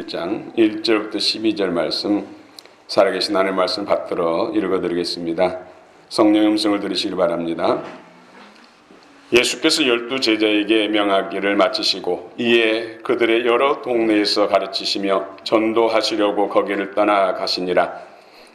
17장 1절부터 12절 말씀, 살아계신 하나님의 말씀 받들어 읽어드리겠습니다. 성령의 음성을 들으시길 바랍니다. 예수께서 12 제자에게 명하기를 마치시고 이에 그들의 여러 동네에서 가르치시며 전도하시려고 거기를 떠나가시니라.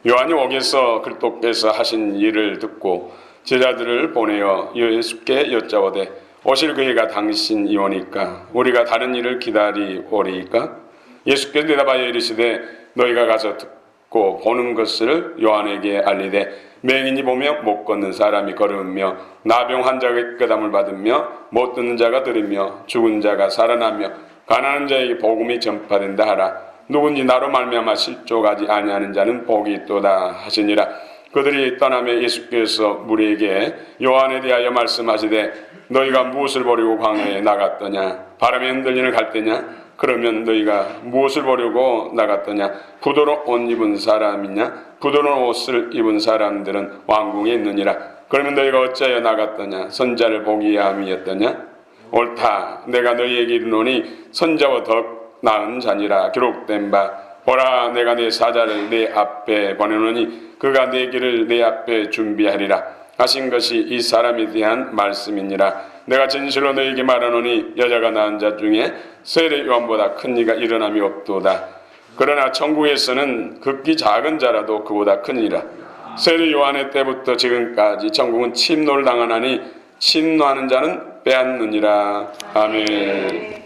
요한이 옥에서 글독에서 하신 일을 듣고 제자들을 보내어 예수께 여짜오되 오실 그이가 당신이오니까 우리가 다른 일을 기다리오리이까? 예수께서 대답하여 이르시되 너희가 가서 듣고 보는 것을 요한에게 알리되 맹인이 보며 못 걷는 사람이 걸으며 나병 환자가 깨닫음을 받으며 못 듣는 자가 들으며 죽은 자가 살아나며 가난한 자에게 복음이 전파된다 하라. 누군지 나로 말미암아 실족하지 아니하는 자는 복이 있도다 하시니라. 그들이 떠나며 예수께서 무리에게 요한에 대하여 말씀하시되 너희가 무엇을 버리고 광야에 나갔더냐? 바람에 흔들리는 갈대냐? 그러면 너희가 무엇을 보려고 나갔더냐? 부드러운 옷 입은 사람이냐? 부드러운 옷을 입은 사람들은 왕궁에 있느니라. 그러면 너희가 어찌하여 나갔더냐? 선자를 보기 위함이었더냐? 옳다. 내가 너희에게 이르노니 선자와 더 나은 자니라. 기록된 바 보라, 내가 내 사자를 내 앞에 보내노니 그가 내 길을 내 앞에 준비하리라 하신 것이 이 사람에 대한 말씀이니라. 내가 진실로 너희에게 말하노니 여자가 낳은 자 중에 세례 요한보다 큰 이가 일어남이 없도다. 그러나 천국에서는 극히 작은 자라도 그보다 크니라. 세례 요한의 때부터 지금까지 천국은 침노를 당하나니 침노하는 자는 빼앗느니라. 아멘.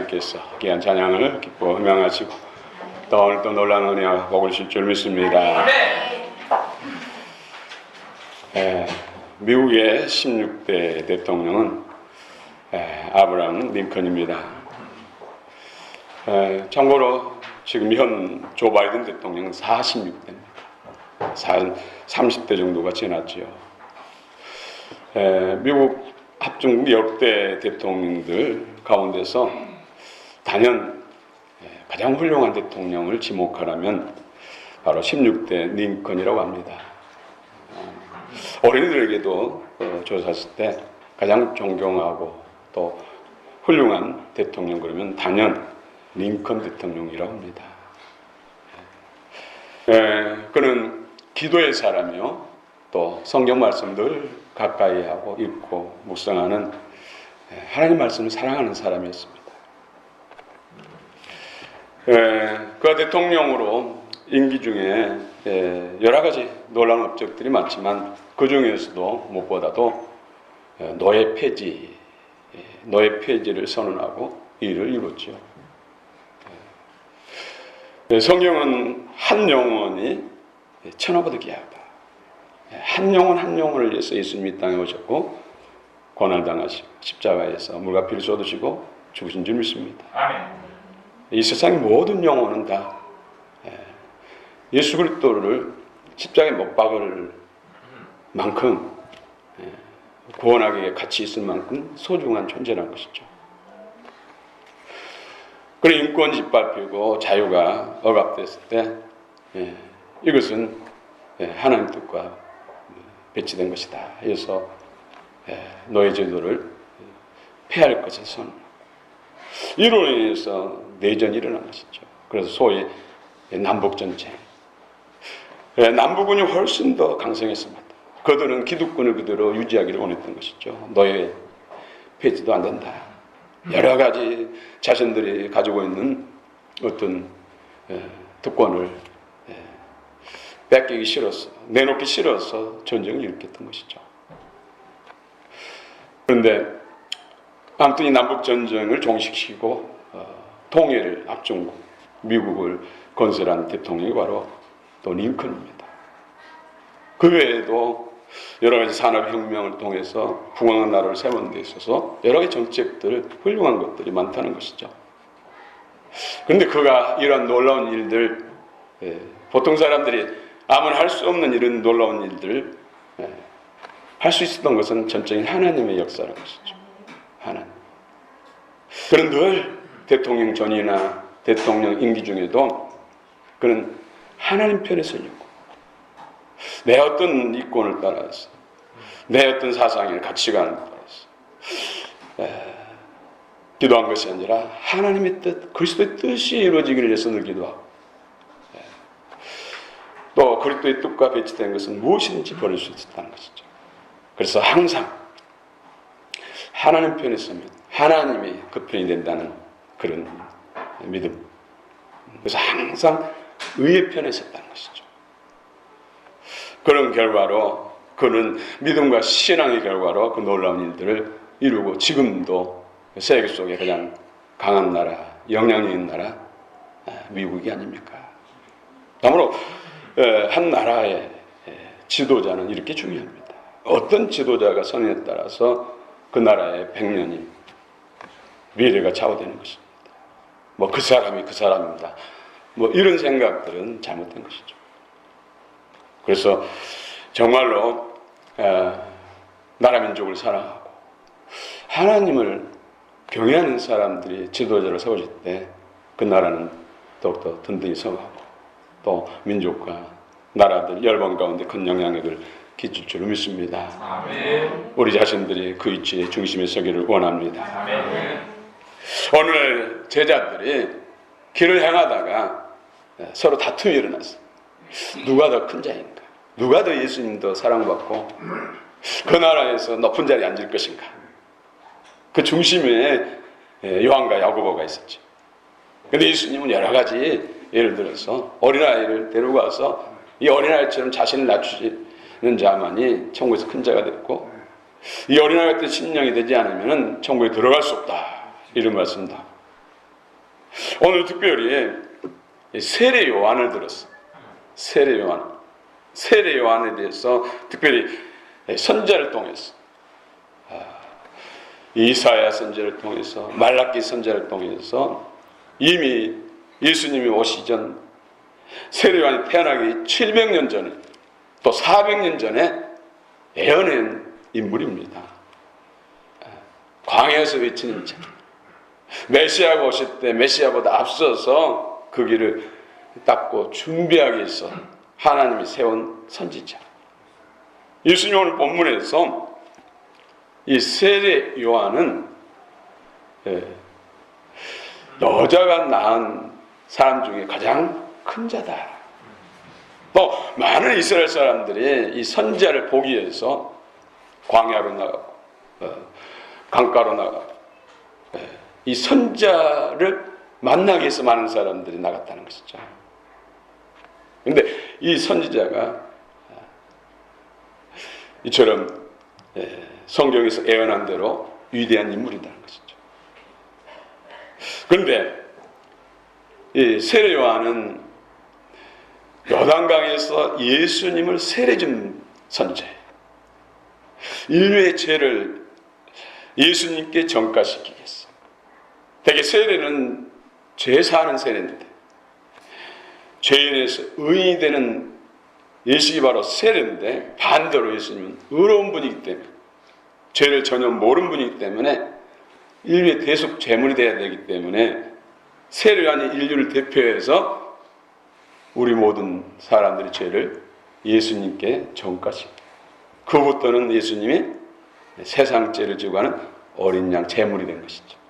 하나님께서 귀한 찬양을 기뻐 음양하시고 또 오늘 또 놀라운 은혜와 복을 주실 줄 믿습니다. 미국의 16대 대통령은 아브라함 링컨입니다. 참고로 지금 현 조 바이든 대통령은 46대입니다. 30대 정도가 지났지요. 미국 합중국 역대 대통령들 가운데서 단연 가장 훌륭한 대통령을 지목하라면 바로 16대 링컨이라고 합니다. 어린이들에게도 조사했을 때 가장 존경하고 또 훌륭한 대통령 그러면 단연 링컨 대통령이라고 합니다. 그는 기도의 사람이요 또 성경 말씀들 가까이 하고 읽고 묵상하는 하나님 말씀을 사랑하는 사람이었습니다. 그가 대통령으로 임기 중에 여러 가지 놀라운 업적들이 많지만 그 중에서도 무엇보다도 노예 폐지를 선언하고 이를 이뤘죠. 성경은 한 영혼이 천하보다 귀하다. 한 영혼을 위해서 예수님이 이 땅에 오셨고 고난을 당하시고 십자가에서 물과 피를 쏟으시고 죽으신 줄 믿습니다. 아멘. 이 세상의 모든 영혼은 다 예수 그리스도를 십자가에 못 박을 만큼 구원하기에 가치 있을 만큼 소중한 존재라는 것이죠. 그런 인권이 짓밟히고 자유가 억압됐을 때 이것은 하나님 뜻과 배치된 것이다. 그래서 노예 제도를 폐할 것을 선언하고 이로 인해서 내전이 일어난 것이죠. 그래서 소위 남북전쟁. 남부군이 훨씬 더 강성했습니다. 그들은 기득권을 그대로 유지하기를 원했던 것이죠. 노예 폐지도 안 된다. 여러 가지 자신들이 가지고 있는 어떤 특권을 뺏기기 싫어서 내놓기 싫어서 전쟁을 일으켰던 것이죠. 그런데 아무튼 이 남북전쟁을 종식시키고 통일을 앞중국 미국을 건설한 대통령이 바로 또 링컨입니다. 그 외에도 여러 가지 산업혁명을 통해서 풍성한 나라를 세운 데 있어서 여러 가지 정책들, 훌륭한 것들이 많다는 것이죠. 그런데 그가 이런 놀라운 일들, 보통 사람들이 아무나 할 수 없는 이런 놀라운 일들을 할 수 있었던 것은 전적인 하나님의 역사라는 것이죠. 하나님. 그는 늘 대통령 전이나 대통령 임기 중에도 그는 하나님 편에 서려고 내 어떤 이권을 따라서 내 어떤 사상의 가치관을 따라서 기도한 것이 아니라 하나님의 뜻, 그리스도의 뜻이 이루어지기를 위해서 늘 기도하고 또 그리스도의 뜻과 배치된 것은 무엇이든지 버릴 수 있었다는 것이죠. 그래서 항상 하나님 편에 서면 하나님이 그 편이 된다는 그런 믿음. 그래서 항상 의의 편에 섰다는 것이죠. 그런 결과로 그는 믿음과 신앙의 결과로 그 놀라운 일들을 이루고 지금도 세계 속에 가장 강한 나라, 영향력 있는 나라 미국이 아닙니까? 다음으로 한 나라의 지도자는 이렇게 중요합니다. 어떤 지도자가 선에 따라서 그 나라의 백년이 미래가 좌우되는 것입니다. 뭐 그 사람이 그 사람입니다. 뭐 이런 생각들은 잘못된 것이죠. 그래서 정말로 나라 민족을 사랑하고 하나님을 경외하는 사람들이 지도자를 세워질 때 그 나라는 더욱더 든든히 서가고 또 민족과 나라들 열방 가운데 큰 영향력을 끼칠 줄 믿습니다. 아멘. 우리 자신들이 그 위치의 중심에 서기를 원합니다. 아멘. 오늘 제자들이 길을 행하다가 서로 다툼이 일어났어요. 누가 더 큰 자인가? 누가 더 예수님 더 사랑받고 그 나라에서 높은 자리에 앉을 것인가? 그 중심에 요한과 야고보가 있었죠. 그런데 예수님은 여러 가지 예를 들어서 어린아이를 데리고 와서 이 어린아이처럼 자신을 낮추는 자만이 천국에서 큰 자가 됐고 이 어린아이 같은 심령이 되지 않으면 천국에 들어갈 수 없다. 이런 말씀다. 오늘 특별히 세례 요한을 들었어요. 세례 요한에 대해서 특별히 선지자를 통해서, 이사야 선지자를 통해서, 말라기 선지자를 통해서 이미 예수님이 오시기 전 세례 요한이 태어나기 700년 전에 또 400년 전에 예언한 인물입니다. 광야에서 외치는 자, 메시아가 오실 때 메시아보다 앞서서 그 길을 닦고 준비하기 위해서 하나님이 세운 선지자. 예수님 오늘 본문에서 이 세례 요한은 여자가 낳은 사람 중에 가장 큰 자다. 또 많은 이스라엘 사람들이 이 선지자를 보기 위해서 광야로 나가고 강가로 나가고 이 선지자를 만나기 위해서 많은 사람들이 나갔다는 것이죠. 그런데 이 선지자가 이처럼 성경에서 예언한 대로 위대한 인물이라는 것이죠. 그런데 이 세례 요한은 요단강에서 예수님을 세례 준 선지자예요. 인류의 죄를 예수님께 전가시키겠어. 대개 세례는 죄 사하는 세례인데 죄인에서 의인이 되는 예식이 바로 세례인데, 반대로 예수님은 의로운 분이기 때문에, 죄를 전혀 모르는 분이기 때문에 인류의 대속 제물이 되어야 되기 때문에 세례 요한이 인류를 대표해서 우리 모든 사람들의 죄를 예수님께 전가시키고, 그부터는 예수님이 세상 죄를 지고 가는 어린 양 제물이 된 것이죠.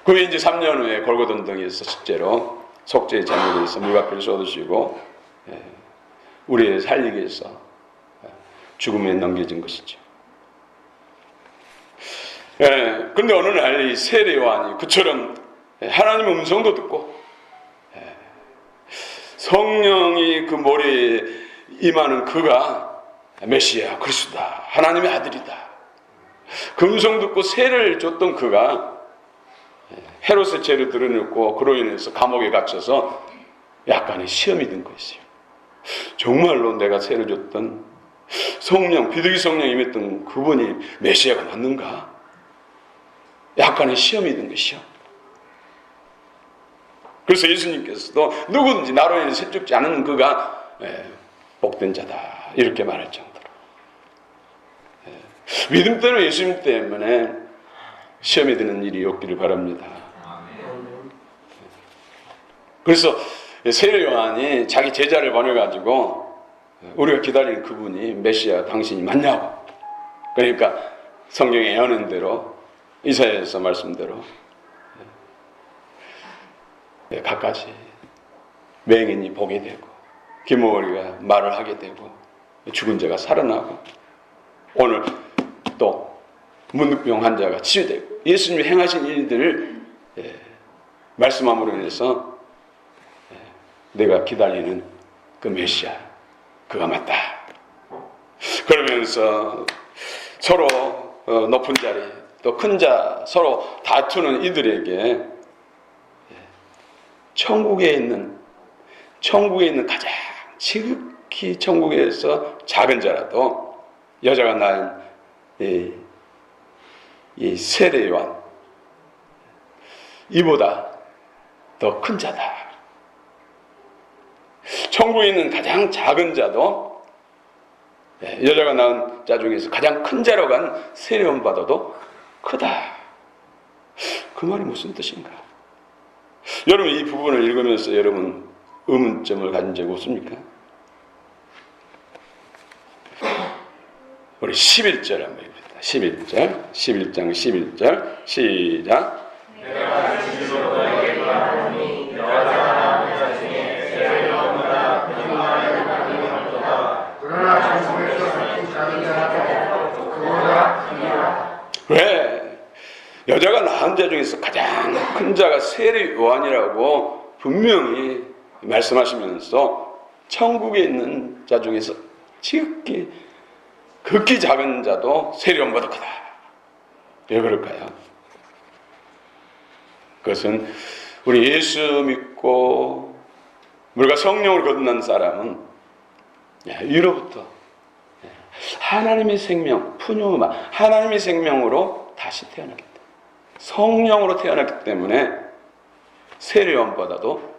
그게 이제 3년 후에 골고다 언덕에서 실제로 속죄의 제물에 있어 물과피를 쏟으시고 우리를 살리기 위해서 죽음에 넘겨진 것이죠. 그런데 어느 날 이 세례 요한이 그처럼 하나님의 음성도 듣고 성령이 그 머리에 임하는 그가 메시아 그리스도다, 하나님의 아들이다, 그 음성 듣고 세례를 줬던 그가 헤롯의 죄를 드러냈고 그로 인해서 감옥에 갇혀서 약간의 시험이 든 것이에요. 정말로 내가 세례 줬던 성령, 비둘기 성령이 임했던 그분이 메시아가 맞는가? 약간의 시험이 든 것이요. 그래서 예수님께서도 누구든지 나로 인해서 죽지 않은 그가 복된 자다, 이렇게 말할 정도로 믿음 때문에, 예수님 때문에 시험이 드는 일이 없기를 바랍니다. 그래서 세례 요한이 자기 제자를 보내가지고 우리가 기다리는 그분이 메시아 당신이 맞냐고, 그러니까 성경에 예언한 대로, 이사야에서 말씀대로 갖가지 맹인이 보게 되고 기머리가 말을 하게 되고 죽은 자가 살아나고 오늘 또 문득병 환자가 치유되고 예수님이 행하신 일들을 말씀함으로 인해서 내가 기다리는 그 메시아 그가 맞다. 그러면서 서로 높은 자리 또 큰 자 서로 다투는 이들에게 천국에 있는 가장 지극히 천국에서 작은 자라도 여자가 낳은 이 세례 요한 이보다 더 큰 자다. 천국에 있는 가장 작은 자도 여자가 낳은 자 중에서 가장 큰 자로 간 세례 요한보다도 크다. 그 말이 무슨 뜻인가? 여러분 이 부분을 읽으면서 여러분 의문점을 가진 적 없습니까? 우리 11절 한번 읽읍시다. 11장 11절 시작. 내가 진실로 너에게 말하노니 여자가 낳은 자 중에 세례 요한보다 거짓말을 하는 것보다 그러나 천국에서 큰 작은 자라도 그보다 크니라. 왜? 여자가 낳은 자 중에서 가장 큰 자가 세례 요한이라고 분명히 말씀하시면서 천국에 있는 자 중에서 극히 작은 자도 세례 요한보다 크다. 왜 그럴까요? 그것은 우리 예수 믿고 우리가 성령을 거듭난 사람은 위로부터 하나님의 생명, 푸뉴마, 하나님의 생명으로 다시 태어났기 때문에, 성령으로 태어났기 때문에 세례요한보다도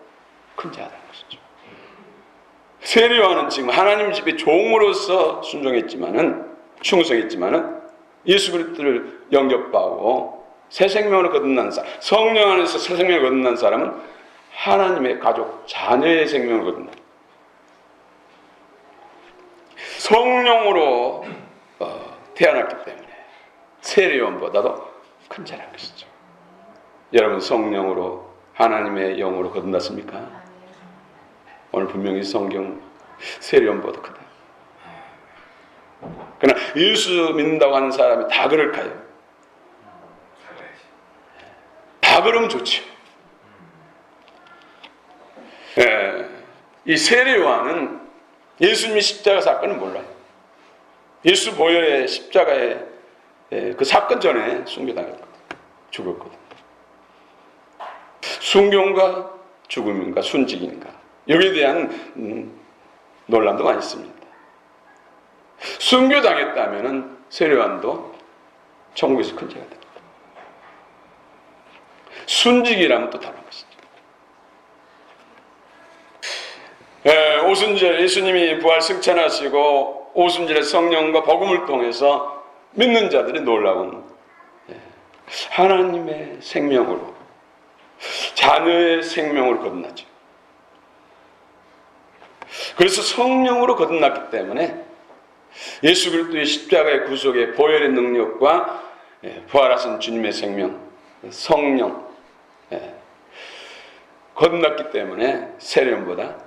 큰 자라는 것이죠. 세례요한은 지금 하나님 집의 종으로서 충성했지만은 예수 그리스도를 영접하고 새 생명으로 거듭난 사람, 성령 안에서 새 생명을 거듭난 사람은 하나님의 가족, 자녀의 생명을 거듭난 성령으로 태어났기 때문에 세례요한보다도 큰 자라는 것이죠. 여러분 성령으로 하나님의 영으로 거듭났습니까? 오늘 분명히 성경 세례요한보다 크다. 그러나 예수 믿는다고 하는 사람이 다 그럴까요? 다 그러면 좋죠. 이 세례요한은 예수님의 십자가 사건을 몰라요. 예수 보혈의 십자가의 그 사건 전에 순교당했거든. 죽었거든. 순교인가 죽음인가 순직인가 여기에 대한 논란도 많이 있습니다. 순교당했다면 세례요한도 천국에서 큰 죄가 됩니다. 순직이라면 또 다른 것이죠. 오순절 예수님이 부활 승천하시고 오순절에 성령과 복음을 통해서 믿는 자들이 놀라운 하나님의 생명으로 자녀의 생명으로 거듭났죠. 그래서 성령으로 거듭났기 때문에 예수 그리스도의 십자가의 구속의 보혈의 능력과 부활하신 주님의 생명, 성령 거듭났기 때문에 세례요한보다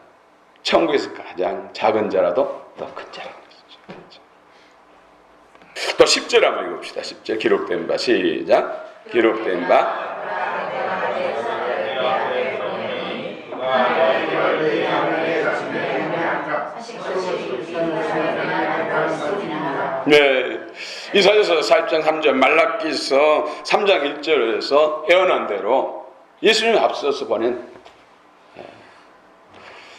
천국에서 가장 작은 자라도 더 큰 자라는 것이죠. 또 10절 한번 읽어봅시다. 10절 기록된 바 시작. 기록된 바 네, 이사야서 40장 3절 말라기서 3장 1절에서 예언한 대로 예수님이 앞서서 보낸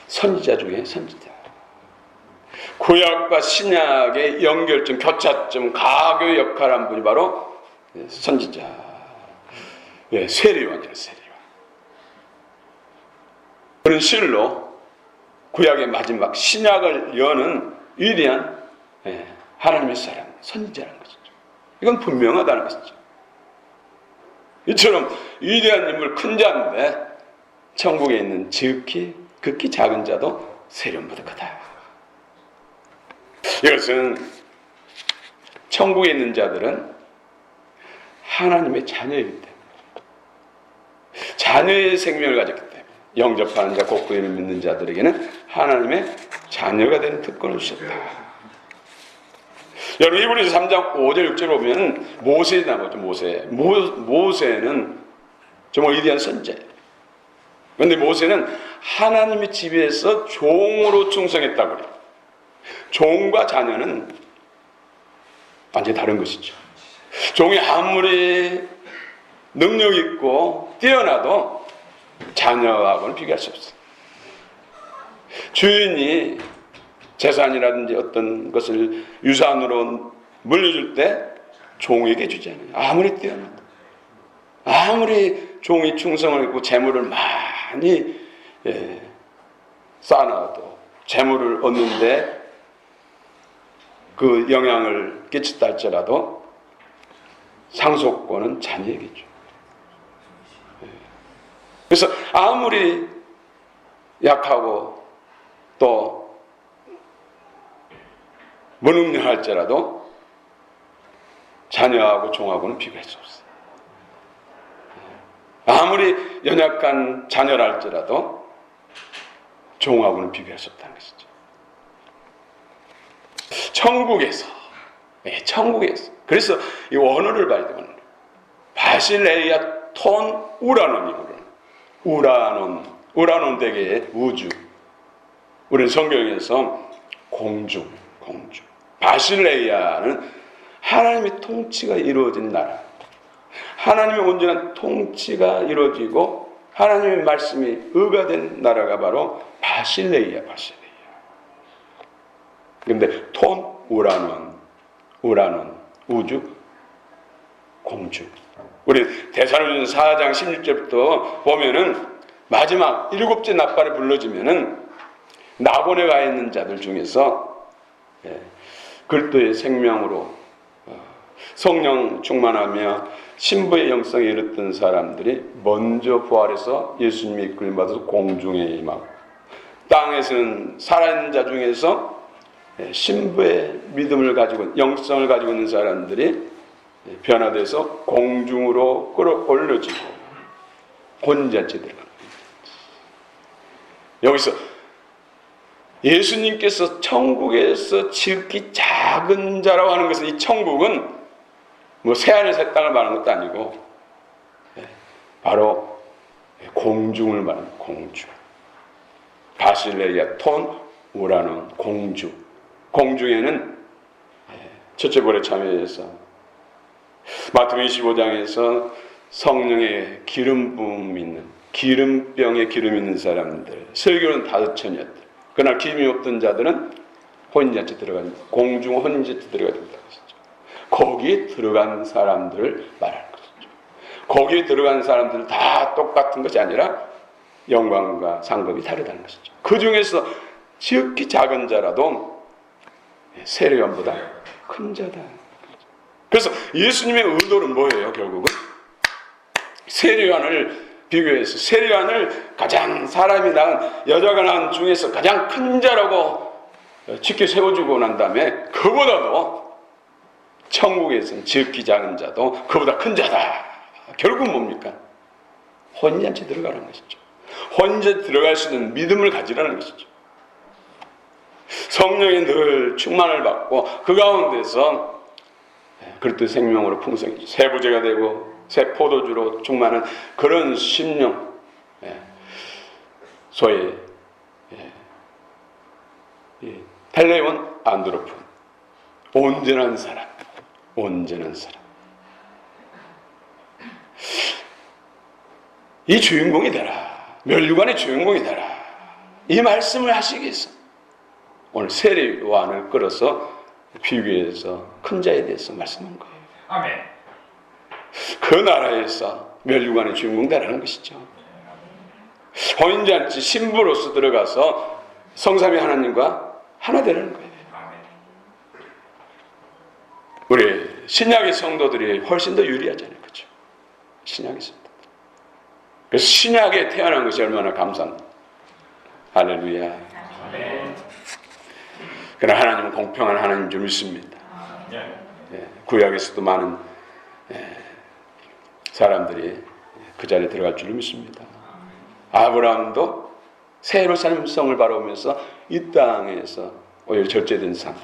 선지자 중에 선지자. 구약과 신약의 연결점, 교차점, 가교 역할을 한 분이 바로 선지자. 세례요한이에요, 세례요한. 그런 실로 구약의 마지막 신약을 여는 위대한 하나님의 사람, 선지자라는 것이죠. 이건 분명하다는 것이죠. 이처럼 위대한 인물, 큰 자인데 천국에 있는 극히 작은 자도 세례요한보다 크다. 이것은 천국에 있는 자들은 하나님의 자녀이기 때문에, 자녀의 생명을 가졌기 때문에 영접하는 자, 곧구원을 믿는 자들에게는 하나님의 자녀가 되는 특권을 주셨다. 여러분 히브리서 3장 5절 6절 보면 모세에 나오죠. 모세는 정말 위대한 선지자예요. 그런데 모세는 하나님의 집에서 종으로 충성했다고 그래요. 종과 자녀는 완전히 다른 것이죠. 종이 아무리 능력 있고 뛰어나도 자녀하고는 비교할 수 없어요. 주인이 재산이라든지 어떤 것을 유산으로 물려줄 때 종에게 주지 않아요. 아무리 뛰어나도, 아무리 종이 충성을 했고 재물을 많이 쌓아놔도 재물을 얻는데 그 영향을 끼쳤다 할지라도 상속권은 자녀에게죠. 그래서 아무리 약하고 또 무능력할지라도 자녀하고 종하고는 비교할 수 없어요. 아무리 연약한 자녀라 할지라도 종하고는 비교할 수 없다는 것이죠. 천국에서 그래서 이 원어를 봐야 돼요. 바실레이아 톤 우라논이 우라논 대개의 우주. 우리는 성경에서 공중. 바실레이아는 하나님의 통치가 이루어진 나라. 하나님의 온전한 통치가 이루어지고 하나님의 말씀이 의가된 나라가 바로 바실레이야. 그런데 톤, 우라논, 우주, 공주. 우리 데살로니가서 4장 16절부터 보면은 마지막 7째 납발에 불러지면은 낙원에 가 있는 자들 중에서 그리스도의 생명으로 성령 충만하며 신부의 영성에 이르던 사람들이 먼저 부활해서 예수님의 이끌림 받아서 공중에 임하고, 땅에서는 살아있는 자 중에서 신부의 믿음을 가지고 영성을 가지고 있는 사람들이 변화돼서 공중으로 끌어올려지고 혼잔치 들어가는 거예요. 여기서 예수님께서 천국에서 지극히 작은 자라고 하는 것은, 이 천국은 뭐 새하늘 새 땅을 말하는 것도 아니고 바로 공중을 말하는 공주. 바실레이아, 톤, 우라논, 공주. 공중에는 첫째 볼에 참여해서 마태복음 25장에서 성령의 기름 부음 있는, 기름병에 기름 있는 사람들, 설교는 5천이었대. 그러나 기름이 없던 자들은 혼인잔치 들어가는, 공중 혼인잔치 들어가야 된다고 했죠. 거기에 들어간 사람들을 말하는 것이죠. 거기에 들어간 사람들은 다 똑같은 것이 아니라 영광과 상급이 다르다는 것이죠. 그 중에서 지극히 작은 자라도 세례요한보다 큰 자다. 그래서 예수님의 의도는 뭐예요? 결국은 세례요한을 비교해서 세례요한을 가장 사람이 낳은, 여자가 낳은 중에서 가장 큰 자라고 지켜 세워주고 난 다음에 그보다도 천국에서는 지극히 작은 자도 그보다 큰 자다. 결국은 뭡니까? 혼인잔치 들어가는 것이죠. 혼인잔치 들어갈 수 있는 믿음을 가지라는 것이죠. 성령의 늘 충만을 받고 그 가운데서 그리스도 생명으로 풍성히 새 부제가 되고 새 포도주로 충만한 그런 심령, 소위 텔레온 안드로폰, 온전한 사람. 이 주인공이 되라. 멸류관의 주인공이 되라. 이 말씀을 하시기 위해서 오늘 세례요한을 끌어서 비교해서 큰 자에 대해서 말씀한 거예요. 아멘. 그 나라에서 멸류관의 주인공 되라는 것이죠. 혼인잔치 신부로서 들어가서 성삼위 하나님과 하나 되라는 거예요. 우리 신약의 성도들이 훨씬 더 유리하잖아요. 그렇죠? 신약의 성도들. 그래서 신약에 태어난 것이 얼마나 감사합니다. 할렐루야. 그러나 하나님은 공평한 하나님인 줄 믿습니다. 구약에서도 많은 사람들이 그 자리에 들어갈 줄 믿습니다. 아브라함도 새 예루살렘 성을 바라보면서 이 땅에서 오히려 절제된 삶,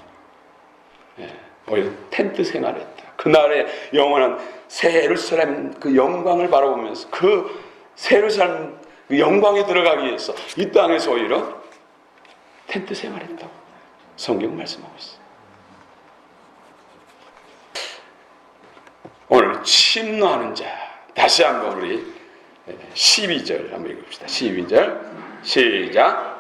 오히려 텐트 생활했다. 그날의 영원한 새 예루살렘 그 영광을 바라보면서 그 새 예루살렘 그 영광에 들어가기 위해서 이 땅에서 오히려 텐트 생활했다고 성경 말씀하고 있어요. 오늘 침노하는 자, 다시 한번 우리 12절 한번 읽읍시다. 12절 시작.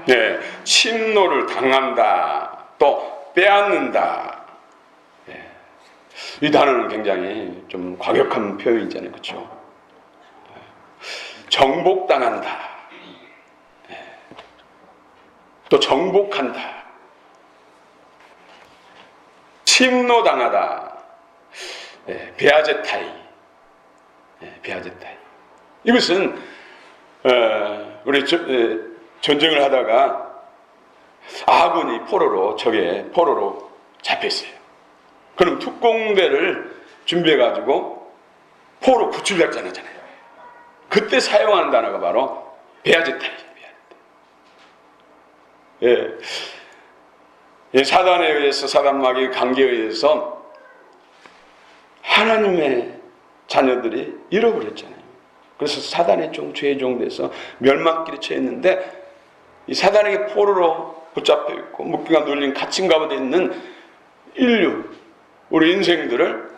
네, 침노를 당한다, 또 빼앗는다. 네. 이 단어는 굉장히 좀 과격한 표현이잖아요, 그렇죠? 정복당한다, 네. 또 정복한다, 침노당하다, 네. 베아제타이, 네. 베아제타이. 이것은 우리 전쟁을 하다가 아군이 적의 포로로 잡혔어요. 그럼 특공대를 준비해가지고 포로 구출작전하잖아요. 그때 사용하는 단어가 바로 베아제타이. 사단에 의해서, 사단마귀의 관계에 의해서 하나님의 자녀들이 잃어버렸잖아요. 그래서 사단의 죄의 종 돼서 멸망길에 처했는데 이 사단에게 포로로 붙잡혀 있고 묶기가 눌린 갇힌 가운데 있는 인류, 우리 인생들을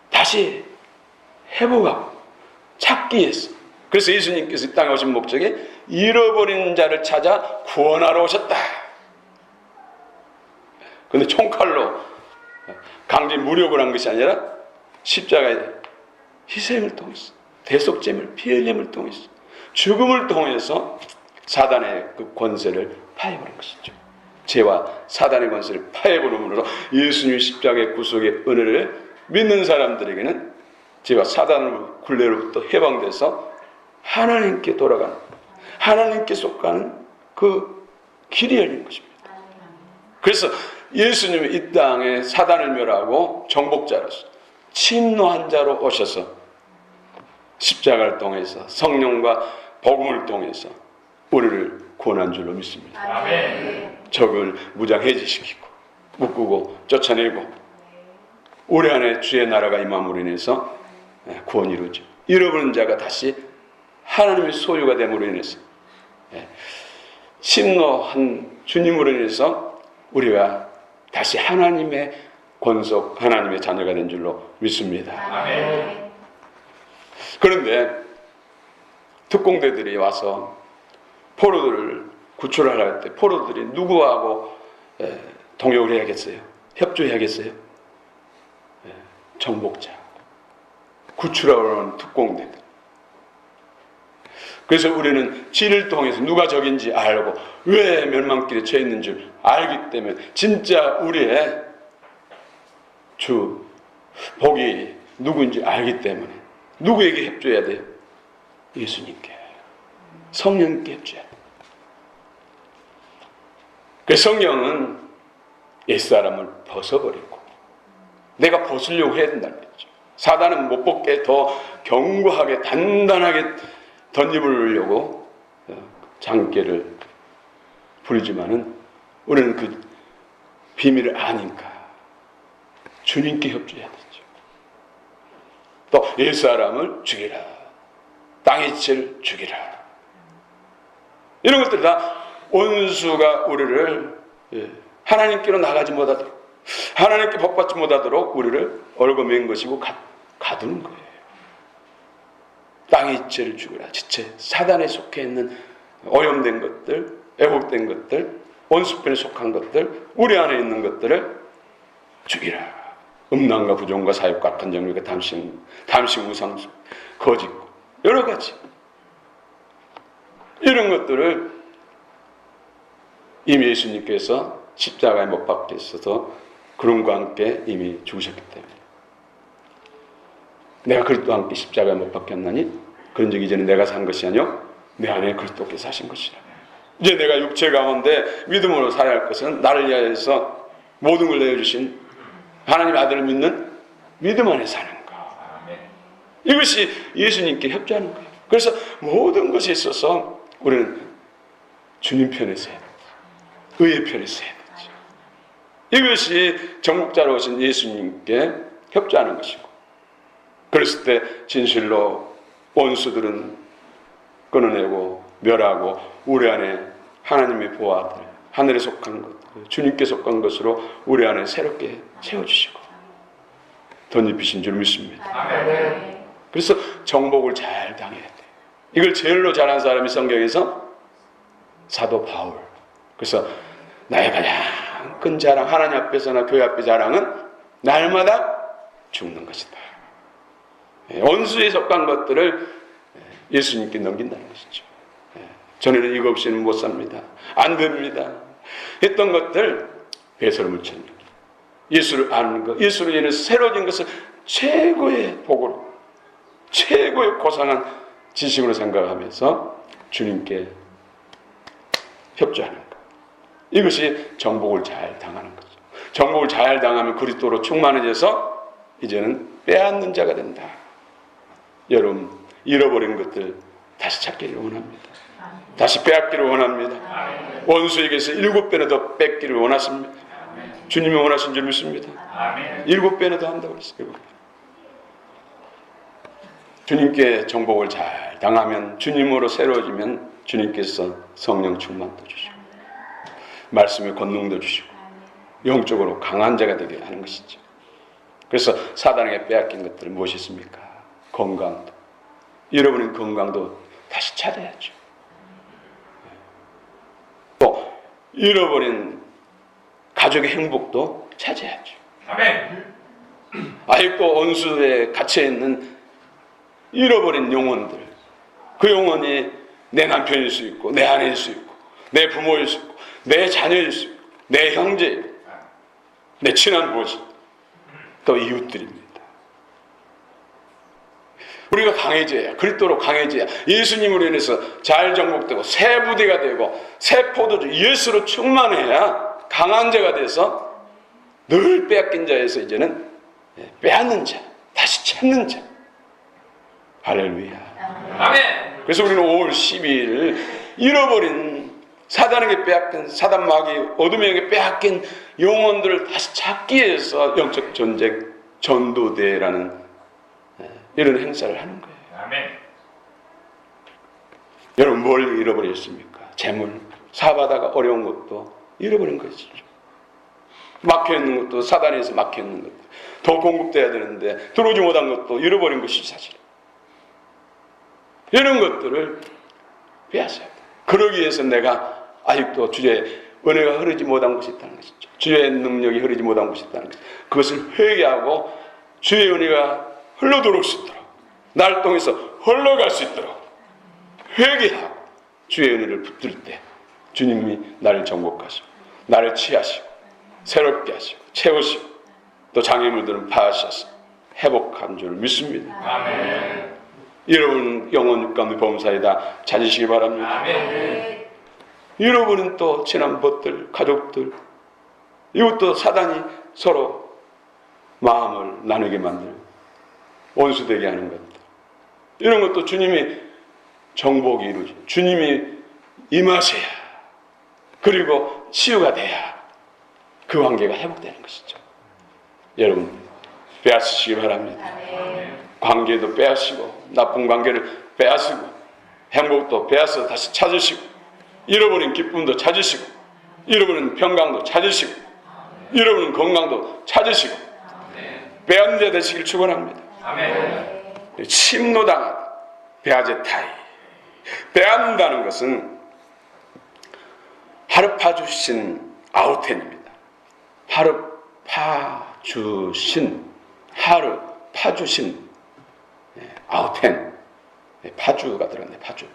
다시 회복하고 찾기 위해서, 그래서 예수님께서 이 땅에 오신 목적이 잃어버린 자를 찾아 구원하러 오셨다. 근데 총칼로 강제 무력을 한 것이 아니라 십자가의 희생을 통해서, 대속죄물, 피 흘림을 통해서, 죽음을 통해서 사단의 그 권세를 파해버린 것이죠. 죄와 사단의 권세를 파해버림으로 예수님의 십자가의 구속의 은혜를 믿는 사람들에게는 죄와 사단의 굴레로부터 해방돼서 하나님께 돌아가는, 하나님께 속가는 그 길이 열린 것입니다. 그래서 예수님이 이 땅에 사단을 멸하고 정복자로서 침노한 자로 오셔서 십자가를 통해서 성령과 복음을 통해서 우리를 구원한 줄로 믿습니다. 아멘. 적을 무장해제시키고 묶고 쫓아내고 우리 안에 주의 나라가 임함으로 인해서 구원이 이루어져 잃어버린 자가 다시 하나님의 소유가 됨으로 인해서 침노한 주님으로 인해서 우리가 다시 하나님의 권속, 하나님의 자녀가 된 줄로 믿습니다. 아멘. 그런데 특공대들이 와서 포로들을 구출하려 할 때 포로들이 누구하고 동역을 해야겠어요? 협조해야겠어요? 정복자, 구출하러 오는 특공대들. 그래서 우리는 지를 통해서 누가 적인지 알고 왜 멸망길에 처해 있는 줄 알기 때문에 진짜 우리의 주 복이 누구인지 알기 때문에 누구에게 협조해야 돼요? 예수님께, 성령께 협조해야 돼요. 그 성령은 옛사람을 벗어버리고 내가 벗으려고 해야 된다는 거죠. 사단은 못 벗게 더 견고하게 단단하게 덧입으려고 장깨를 부리지만은 우리는 그 비밀을 아니까 주님께 협조해야 되죠. 또 옛사람을 죽이라, 땅의 지체를 죽이라, 이런 것들 다 원수가 우리를 하나님께로 나가지 못하도록, 하나님께 복받지 못하도록 우리를 얽어맨 것이고 가두는 거예요. 땅의 지체를 죽이라, 지체, 사단에 속해 있는 오염된 것들, 애곡된 것들, 원수편에 속한 것들, 우리 안에 있는 것들을 죽이라. 음란과 부정과 사욕과 악한 정욕과 담심, 우상숭, 거짓, 여러 가지 이런 것들을 이미 예수님께서 십자가에 못 박혀 있어서 그럼과 함께 이미 죽으셨기 때문에 내가 그리스도와 함께 십자가에 못 박혔나니 그런즉 이제는 내가 산 것이 아니요 내 안에 그리스도께서 사신 것이라. 이제 내가 육체 가운데 믿음으로 살아야 할 것은 나를 위하여서 모든 걸 내어주신 하나님의 아들을 믿는 믿음 안에 사는 것. 이것이 예수님께 협조하는 거예요. 그래서 모든 것에 있어서 우리는 주님 편에서 해야 되지, 의의 편에서 해야 되지. 이것이 정복자로 오신 예수님께 협조하는 것이고, 그랬을 때 진실로 원수들은 끊어내고 멸하고 우리 안에 하나님의 보아들, 하늘에 속한 것, 주님께 속한 것으로 우리 안에 새롭게 세워주시고 덧입히신 줄 믿습니다. 아멘. 그래서 정복을 잘 당해야 돼. 이걸 제일로 잘한 사람이 성경에서 사도 바울. 그래서 나의 가장 큰 자랑, 하나님 앞에서나 교회 앞의 자랑은 날마다 죽는 것이다. 원수에 속한 것들을 예수님께 넘긴다는 것이죠. 전에는 이거 없이는 못 삽니다, 안 됩니다 했던 것들 배설을 묻혔는 것, 예수를 아는 것, 예수로 인해 새로워진 것을 최고의 복으로, 최고의 고상한 지식으로 생각하면서 주님께 협조하는 것, 이것이 정복을 잘 당하는 거죠. 정복을 잘 당하면 그리스도로 충만해져서 이제는 빼앗는 자가 된다. 여러분, 잃어버린 것들 다시 찾기를 원합니다. 다시 빼앗기를 원합니다. 원수에게서 7배나 더 뺏기를 원하십니다. 주님이 원하신 줄 믿습니다. 7배나 더 한다고 그랬어요. 7배. 주님께 정복을 잘 당하면, 주님으로 새로워지면 주님께서 성령 충만도 주시고 말씀의 권능도 주시고 영적으로 강한 자가 되게 하는 것이죠. 그래서 사단에게 빼앗긴 것들은 무엇이 있습니까? 건강도. 잃어버린 건강도 다시 찾아야죠. 또 잃어버린 가족의 행복도 찾아야죠. 아멘. 아직도 원수에 갇혀있는 잃어버린 영혼들, 그 영혼이 내 남편일 수 있고 내 아내일 수 있고 내 부모일 수 있고 내 자녀일 수 있고 내 형제, 내 친한 보시, 또 이웃들입니다. 우리가 강해져야, 그리스도로 강해져야, 예수님으로 인해서 잘 정복되고 새 부대가 되고 새 포도주 예수로 충만해야 강한 자가 돼서 늘 빼앗긴 자에서 이제는 빼앗는 자, 다시 찾는 자. 할렐루야. 아멘. 그래서 우리는 5월 12일 잃어버린, 사단에게 빼앗긴, 사단 마귀 어둠에게 빼앗긴 영혼들을 다시 찾기 위해서 영적 전쟁 전도대회라는 이런 행사를 하는 거예요. 아멘. 여러분 뭘 잃어버렸습니까? 재물, 사바다가 어려운 것도 잃어버린 것이죠. 막혀있는 것도, 사단에서 막혀있는 것도, 더 공급돼야 되는데 들어오지 못한 것도 잃어버린 것이 사실. 이런 것들을 빼앗아야 돼. 그러기 위해서 내가 아직도 주의 은혜가 흐르지 못한 것이 있다는 것이죠. 주의 능력이 흐르지 못한 것이 있다는 것. 그것을 회개하고 주의 은혜가 흘러들어올 수 있도록, 날 통해서 흘러갈 수 있도록 회개하고 주의 은혜를 붙들 때 주님이 나를 정복하시고 나를 치하시고 새롭게 하시고 채우시고 또 장애물들은 파하셔서 회복한 줄 믿습니다. 아멘. 여러분 영혼 육감의 범사이다 찾으시기 바랍니다. 아멘. 여러분은 또 친한 벗들, 가족들, 이것도 사단이 서로 마음을 나누게 만들고 원수되게 하는 것들, 이런 것도 주님이 정복이 이루어져, 주님이 임하셔야, 그리고 치유가 돼야 그 관계가 회복되는 것이죠. 여러분 빼앗으시기 바랍니다. 관계도 빼앗으시고 나쁜 관계를 빼앗으시고 행복도 빼앗아 다시 찾으시고 잃어버린 기쁨도 찾으시고 잃어버린 평강도 찾으시고 잃어버린 건강도 찾으시고 빼앗는 자 되시길 축원합니다. 아멘. 침노당한 베아제타이, 빼앗는다는 것은 하르파주신 아우텐입니다. 하르파주신 아우텐, 파주가 들었네. 파주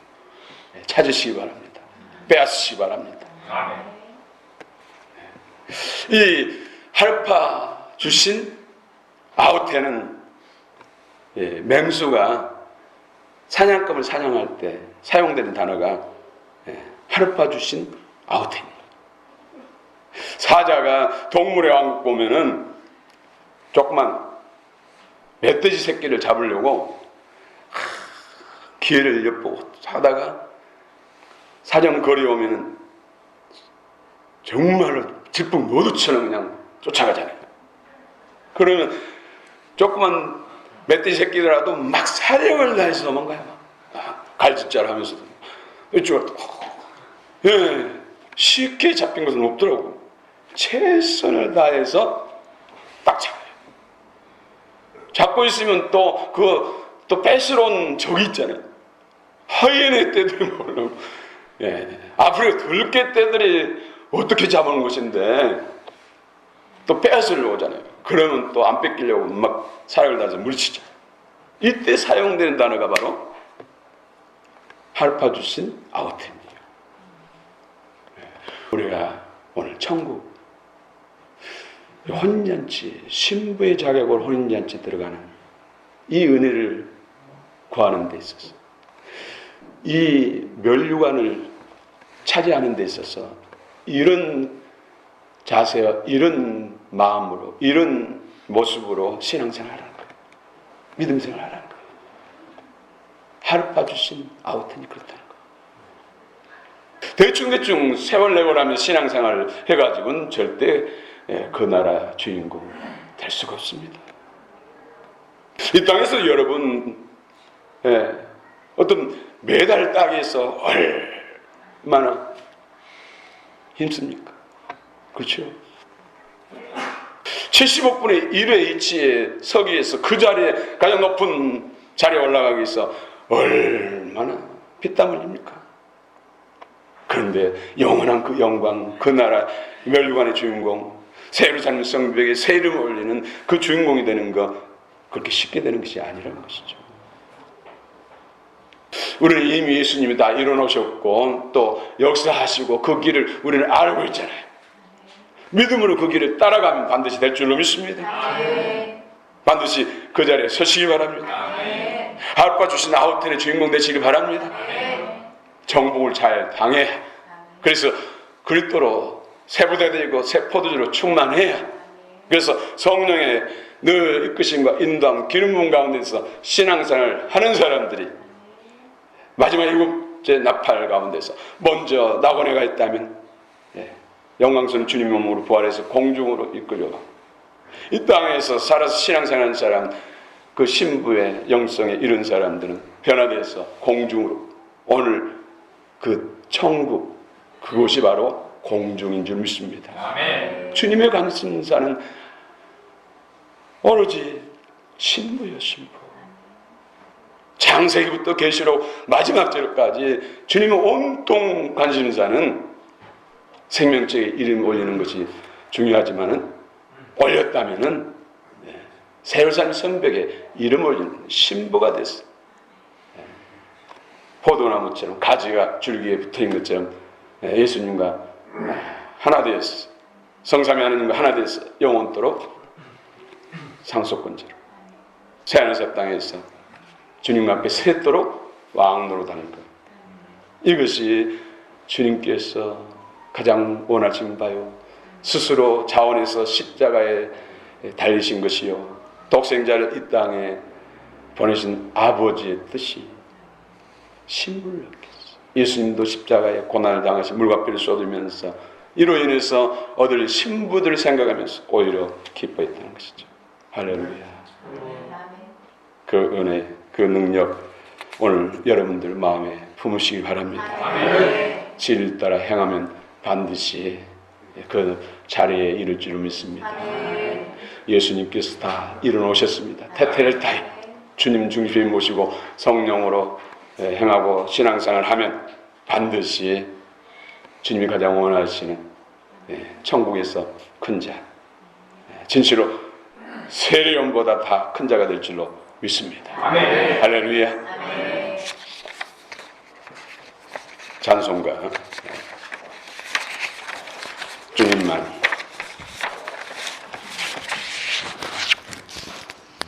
찾으시기 바랍니다. 빼앗으시기 바랍니다. 아멘. 이 하르파주신 아우텐은 맹수가 사냥감을 사냥할 때 사용되는 단어가 하르파 주신 아우텐이에요. 사자가 동물의 왕국 보면은 조그만 멧돼지 새끼를 잡으려고 기회를 엿보고 하다가 사냥거리에 오면은 정말로 질풍 노도처럼 그냥 쫓아가잖아요. 그러면 조그만 멧돼지 새끼들라도 막 사력을 다해서 도망가요. 갈짓자를 하면서도. 이쪽으로 쉽게 잡힌 것은 없더라고. 최선을 다해서 딱 잡아요. 잡고 있으면 또 뺏으러 온 적이 있잖아요. 하이에네 떼들이 모르고, 아프리카 들개 떼들이 어떻게 잡아놓은 것인데 또 빼앗으려고 오잖아요. 그러면 또 안 뺏기려고 막 사력을 다해서 물리치죠. 이때 사용되는 단어가 바로 하르파 주신 아우텐이에요. 우리가 오늘 천국 혼인잔치, 신부의 자격으로 혼인잔치 들어가는 이 은혜를 구하는 데 있어서, 이 멸류관을 차지하는 데 있어서 이런 자세와 이런 마음으로, 이런 모습으로 신앙생활을 하는 거예요. 믿음생활을 하는 거예요. 하르파 주신 아우텐이 그렇다는 거예요. 대충 세월 내고라면 신앙생활을 해가지고는 절대 그 나라 주인공 될 수가 없습니다. 이 땅에서 여러분 어떤 메달 따기 위해서 얼마나 힘씁니까? 그렇죠? 70억분의 1의 이치에 서기 위해서 그 자리에 가장 높은 자리에 올라가기 위해서 얼마나 피땀 흘립니까? 그런데 영원한 그 영광, 그 나라 멸류관의 주인공, 새 예루살렘 성벽에 새 이름을 올리는 그 주인공이 되는 거, 그렇게 쉽게 되는 것이 아니라는 것이죠. 우리는 이미 예수님이 다 이뤄놓으셨고 또 역사하시고 그 길을 우리는 알고 있잖아요. 믿음으로 그 길을 따라가면 반드시 될 줄로 믿습니다. 반드시 그 자리에 서시기 바랍니다. 알파 주신 아우텐의 주인공 되시기 바랍니다. 정복을 잘 당해. 그래서 그리스도로 새 부대 되고 새 포도주로 충만해야. 그래서 성령의 늘 이끄심과 인도함, 기름 부음 가운데서 신앙생활을 하는 사람들이 마지막 7째 나팔 가운데서 먼저 낙원에 있다면 영광스러운 주님 몸으로 부활해서 공중으로 이끌려가고, 이 땅에서 살아서 신앙생활하는 사람, 그 신부의 영성에 이른 사람들은 변화돼서 공중으로, 오늘 그 천국, 그곳이 바로 공중인 줄 믿습니다. 아멘. 주님의 관심사는 오로지 신부요, 신부. 창세기부터 계시록 마지막 절까지 주님의 온통 관심사는 생명책에 이름 올리는 것이 중요하지만은, 올렸다면은 새 예루살렘 성벽에 이름 올리는 신부가 됐어. 포도나무처럼 가지가 줄기에 붙어있는 것처럼 예수님과 하나 되었어. 성삼위 하나님과 하나 되었어. 영원토록 상속권자로 새하늘 새 땅에서 주님과 함께 세도록 왕노릇하는 것. 이것이 주님께서 가장 원하신 바요, 스스로 자원해서 십자가에 달리신 것이요, 독생자를 이 땅에 보내신 아버지의 뜻이 신부를 얻겠어. 예수님도 십자가에 고난을 당하시 물과 피를 쏟으면서 이로 인해서 얻을 신부들을 생각하면서 오히려 기뻐했다는 것이죠. 할렐루야. 그 은혜, 그 능력 오늘 여러분들 마음에 품으시기 바랍니다. 진리를 따라 행하면 반드시 그 자리에 이를 줄 믿습니다. 예수님께서 다 이루어놓으셨습니다. 태태를 주님 중심에 모시고 성령으로 행하고 신앙생활을 하면 반드시 주님이 가장 원하시는 천국에서 큰 자, 진실로 세례요한보다 다 큰 자가 될 줄로 믿습니다. 아멘. 할렐루야. 아멘. 찬송가 주님만